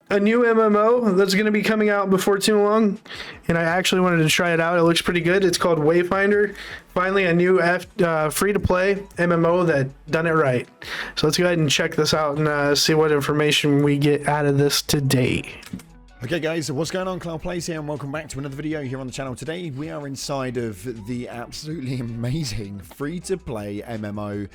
A new MMO that's going to be coming out before too long, and I actually wanted to try it out. It looks pretty good. It's called Wayfinder. Finally, a new free-to-play MMO that done it right. So let's go ahead and check this out and see what information we get out of this today. Okay guys, what's going on? Cloud Plays here and welcome back to another video here on the channel. Today we are inside of the absolutely amazing free-to-play MMO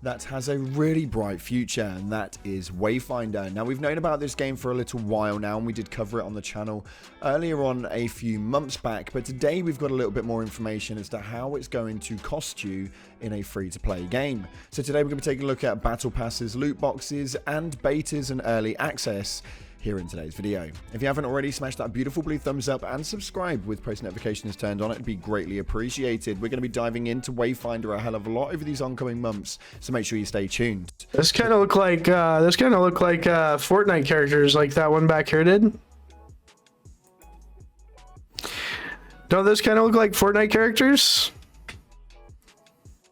that has a really bright future, and that is Wayfinder. Now, we've known about this game for a little while now, and we did cover it on the channel earlier on a few months back, but today we've got a little bit more information as to how it's going to cost you in a free-to-play game. So today we're going to be taking a look at battle passes, loot boxes, and betas and early access here in today's video. If you haven't already, smash that beautiful blue thumbs up and subscribe with post notifications turned on. It'd be greatly appreciated. We're going to be diving into Wayfinder a hell of a lot over these oncoming months, so make sure you stay tuned. This kind of look like Fortnite characters, like that one back here did. Don't this kind of look like Fortnite characters?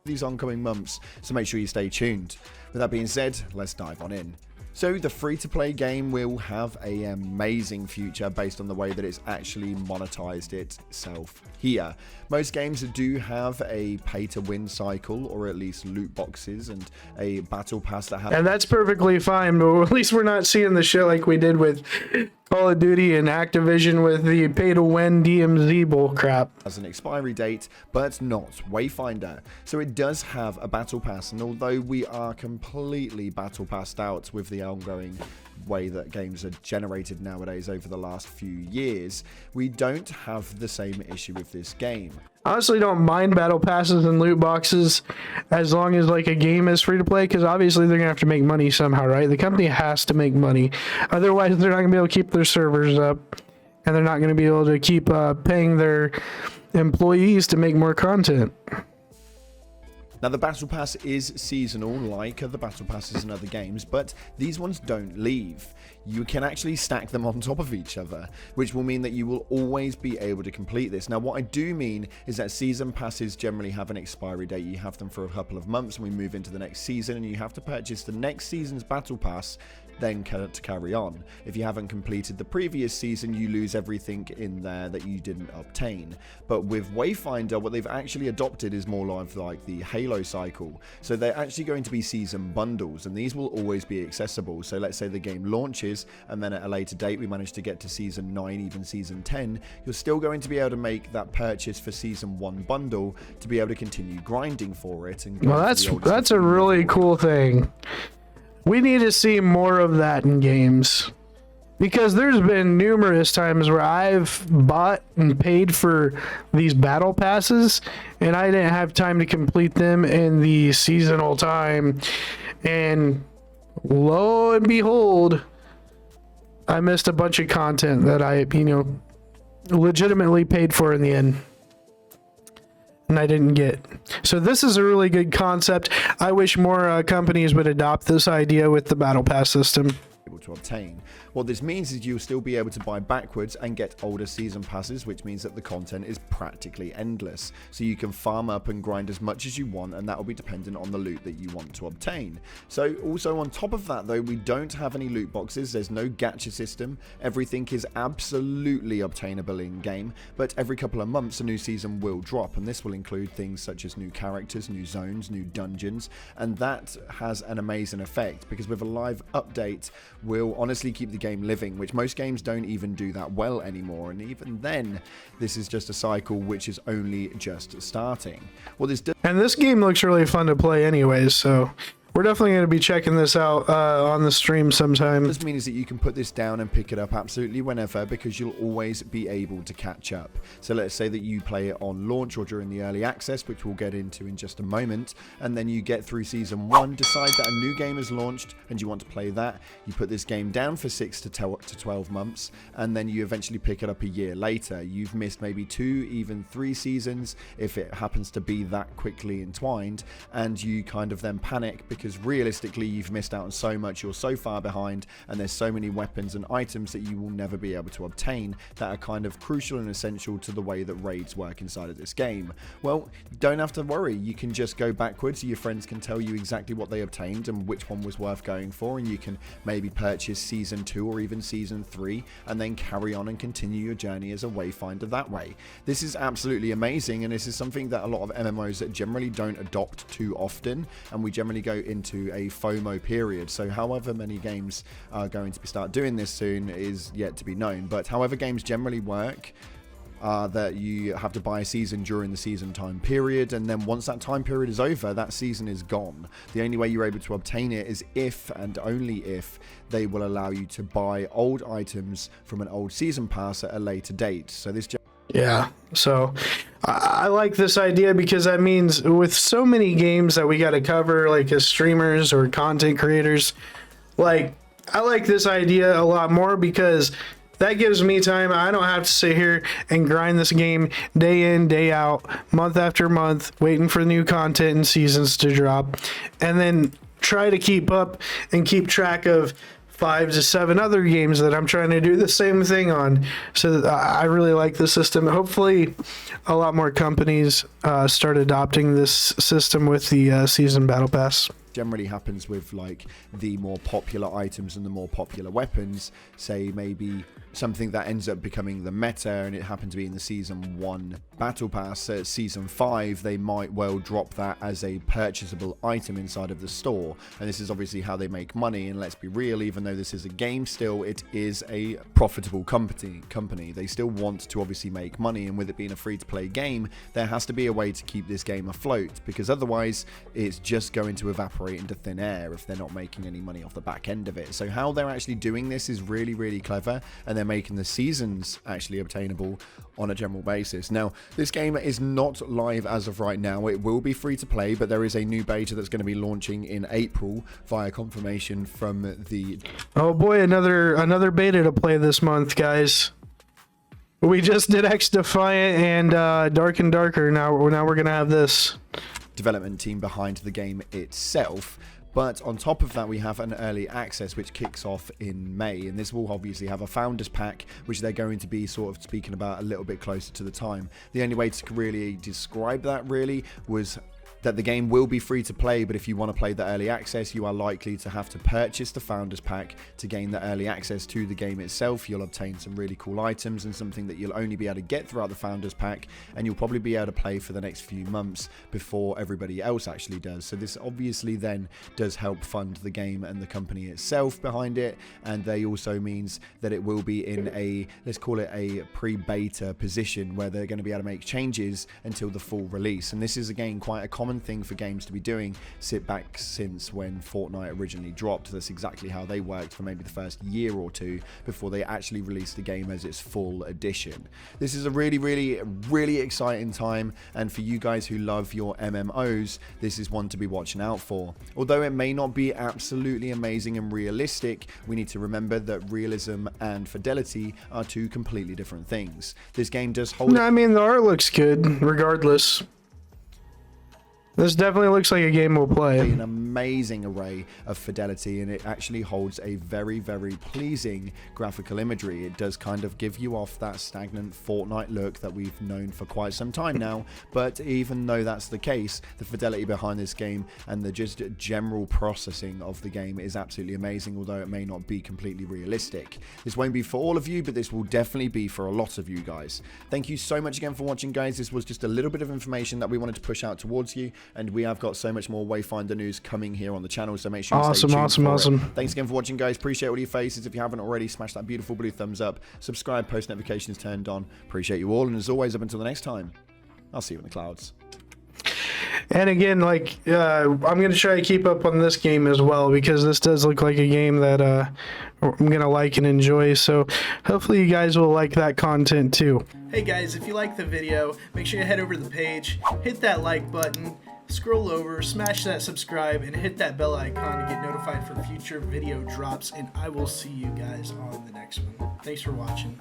These oncoming months, so make sure you stay tuned. With that being said, let's dive on in. So the free-to-play game will have an amazing future based on the way that it's actually monetized itself here. Most games do have a pay-to-win cycle, or at least loot boxes and a battle pass that has... And that's perfectly fine, but at least we're not seeing the shit like we did with Call of Duty and Activision with the pay-to-win DMZ bullcrap. As an expiry date, but not Wayfinder. So it does have a battle pass, and although we are completely battle passed out with the ongoing way that games are generated nowadays over the last few years, we don't have the same issue with this game. I honestly don't mind battle passes and loot boxes as long as like a game is free to play, because obviously they're gonna have to make money somehow, right? The company has to make money, otherwise they're not gonna be able to keep their servers up, and they're not gonna be able to keep paying their employees to make more content. Now, the Battle Pass is seasonal, like the Battle Passes in other games, but these ones don't leave. You can actually stack them on top of each other, which will mean that you will always be able to complete this. Now, what I do mean is that season passes generally have an expiry date. You have them for a couple of months, and we move into the next season, and you have to purchase the next season's Battle Pass then to carry on. If you haven't completed the previous season, you lose everything in there that you didn't obtain. But with Wayfinder, what they've actually adopted is more like the Halo cycle. So they're actually going to be season bundles, and these will always be accessible. So let's say the game launches, and then at a later date we manage to get to season 9, even season 10, you're still going to be able to make that purchase for season 1 bundle to be able to continue grinding for it. And well, that's a really cool thing. We need to see more of that in games, because there's been numerous times where I've bought and paid for these battle passes and I didn't have time to complete them in the seasonal time, and lo and behold, I missed a bunch of content that I, legitimately paid for in the end, and I didn't get. So this is a really good concept. I wish more companies would adopt this idea with the battle pass system. Able to obtain. What this means is you'll still be able to buy backwards and get older season passes, which means that the content is practically endless. So you can farm up and grind as much as you want, and that will be dependent on the loot that you want to obtain. So also on top of that though, we don't have any loot boxes. There's no gacha system. Everything is absolutely obtainable in game, but every couple of months a new season will drop, and this will include things such as new characters, new zones, new dungeons, and that has an amazing effect, because with a live update will honestly keep the game living, which most games don't even do that well anymore. And even then, this is just a cycle which is only just starting. Well, and this game looks really fun to play anyways, so we're definitely going to be checking this out on the stream sometime. What this means is that you can put this down and pick it up absolutely whenever, because you'll always be able to catch up. So let's say that you play it on launch or during the early access, which we'll get into in just a moment, and then you get through season 1, decide that a new game has launched and you want to play that. You put this game down for 6 to 12 months, and then you eventually pick it up a year later. You've missed maybe 2, even 3 seasons if it happens to be that quickly entwined, and you kind of then panic because because realistically you've missed out on so much, you're so far behind, and there's so many weapons and items that you will never be able to obtain that are kind of crucial and essential to the way that raids work inside of this game. Well, you don't have to worry, you can just go backwards, your friends can tell you exactly what they obtained and which one was worth going for, and you can maybe purchase season 2 or even season 3 and then carry on and continue your journey as a Wayfinder that way. This is absolutely amazing, and this is something that a lot of MMOs that generally don't adopt too often, and we generally go into a FOMO period. So however many games are going to start doing this soon is yet to be known, but however games generally work, that you have to buy a season during the season time period, and then once that time period is over, that season is gone. The only way you're able to obtain it is if, and only if, they will allow you to buy old items from an old season pass at a later date. So this yeah, so I like this idea because that means with so many games that we got to cover, like as streamers or content creators, like I like this idea a lot more because that gives me time. I don't have to sit here and grind this game day in, day out, month after month, waiting for new content and seasons to drop, and then try to keep up and keep track of 5 to 7 other games that I'm trying to do the same thing on. So I really like the system. Hopefully a lot more companies start adopting this system with the season battle pass. Generally happens with like the more popular items and the more popular weapons, say maybe something that ends up becoming the meta and it happened to be in the season 1 battle pass. At season 5 they might well drop that as a purchasable item inside of the store, and this is obviously how they make money. And let's be real, even though this is a game, still it is a profitable company. They still want to obviously make money, and with it being a free-to-play game, there has to be a way to keep this game afloat, because otherwise it's just going to evaporate into thin air if they're not making any money off the back end of it. So how they're actually doing this is really, really clever, and they're making the seasons actually obtainable on a general basis. Now, this game is not live as of right now. It will be free to play, but there is a new beta that's going to be launching in April via confirmation from the... Oh boy, another beta to play this month, guys. We just did X Defiant and Dark and Darker. Now we're gonna have this development team behind the game itself. But on top of that, we have an early access which kicks off in May, and this will obviously have a founders pack which they're going to be sort of speaking about a little bit closer to the time. The only way to really describe that really was that the game will be free to play, but if you want to play the early access, you are likely to have to purchase the founders pack to gain the early access to the game itself. You'll obtain some really cool items and something that you'll only be able to get throughout the founders pack, and you'll probably be able to play for the next few months before everybody else actually does. So this obviously then does help fund the game and the company itself behind it, and they also means that it will be in a, let's call it a pre-beta position, where they're going to be able to make changes until the full release. And this is again quite a common thing for games to be doing. Sit back since when Fortnite originally dropped, that's exactly how they worked for maybe the first year or two before they actually released the game as its full edition. This is a really, really, really exciting time, and for you guys who love your MMOs, this is one to be watching out for. Although it may not be absolutely amazing and realistic, we need to remember that realism and fidelity are two completely different things. This game does hold... No, I mean, the art looks good regardless. This definitely looks like a game we'll play. An amazing array of fidelity, and it actually holds a very, very pleasing graphical imagery. It does kind of give you off that stagnant Fortnite look that we've known for quite some time now, but even though that's the case, the fidelity behind this game and the just general processing of the game is absolutely amazing, although it may not be completely realistic. This won't be for all of you, but this will definitely be for a lot of you guys. Thank you so much again for watching, guys. This was just a little bit of information that we wanted to push out towards you, and we have got so much more Wayfinder news coming here on the channel, so make sure you stay tuned for it. Thanks again for watching, guys. Appreciate all your faces. If you haven't already, smash that beautiful blue thumbs up, subscribe, post notifications turned on. Appreciate you all, and as always, up until the next time, I'll see you in the clouds. And again, like, I'm going to try to keep up on this game as well, because this does look like a game that I'm going to like and enjoy. So hopefully you guys will like that content too. Hey guys, if you like the video, make sure you head over to the page, hit that like button, scroll over, smash that subscribe, and hit that bell icon to get notified for future video drops. And I will see you guys on the next one. Thanks for watching.